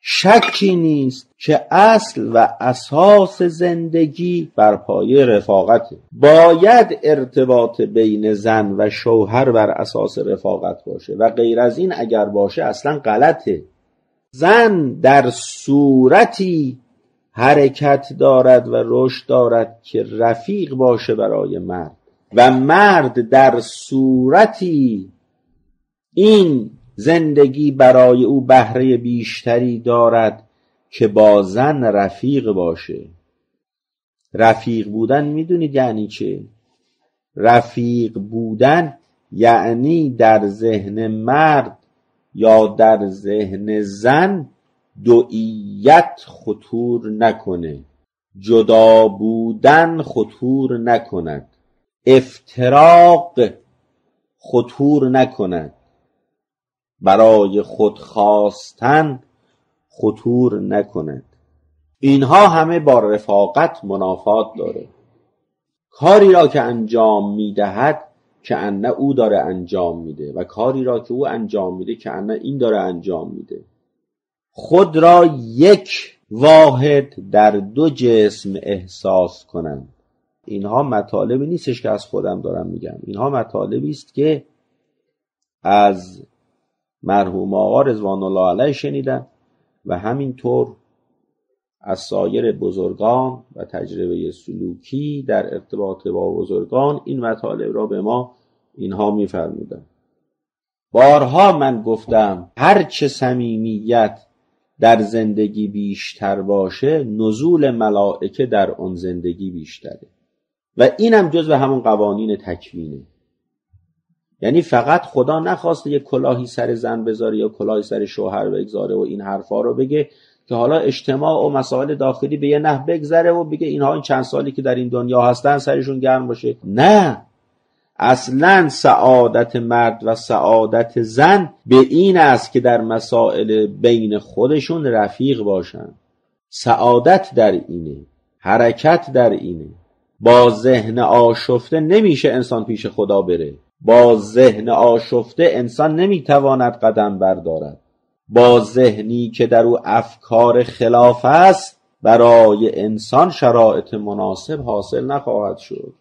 شکی نیست که اصل و اساس زندگی بر پایه رفاقته. باید ارتباط بین زن و شوهر بر اساس رفاقت باشه و غیر از این اگر باشه اصلا غلطه. زن در صورتی حرکت دارد و رشد دارد که رفیق باشه برای مرد و مرد در صورتی این زندگی برای او بهره بیشتری دارد که با زن رفیق باشه. رفیق بودن میدونید یعنی چه؟ رفیق بودن یعنی در ذهن مرد یا در ذهن زن دوئیت خطور نکنه، جدا بودن خطور نکند، افتراق خطور نکند، برای خود خواستن خطور نکند. اینها همه با رفاقت منافات داره. کاری را که انجام میدهد که انه او داره انجام میده و کاری را که او انجام میده که انه این داره انجام میده. خود را یک واحد در دو جسم احساس کنند. اینها مطالبی نیستش که از خودم دارم میگم، اینها مطالبی است که از مرحوم آقا رضوان الله علیه شنیدم و همینطور از سایر بزرگان و تجربه سلوکی در ارتباط با بزرگان این مطالب را به ما اینها می‌فرمودند. بارها من گفتم هر چه صمیمیت در زندگی بیشتر باشه نزول ملائکه در اون زندگی بیشتره و اینم جزو همون قوانین تکوینه. یعنی فقط خدا نخواسته یک کلاهی سر زن بذاره یا کلاهی سر شوهر بگذاره و این حرفا رو بگه که حالا اجتماع و مسائل داخلی به یه نحو بگذره و بگه اینها این چند سالی که در این دنیا هستن سرشون گرم باشه. نه، اصلا سعادت مرد و سعادت زن به این است که در مسائل بین خودشون رفیق باشن. سعادت در اینه، حرکت در اینه. با ذهن آشفته نمیشه انسان پیش خدا بره. با ذهن آشفته انسان نمیتواند قدم بردارد. با ذهنی که در او افکار خلاف است برای انسان شرایط مناسب حاصل نخواهد شد.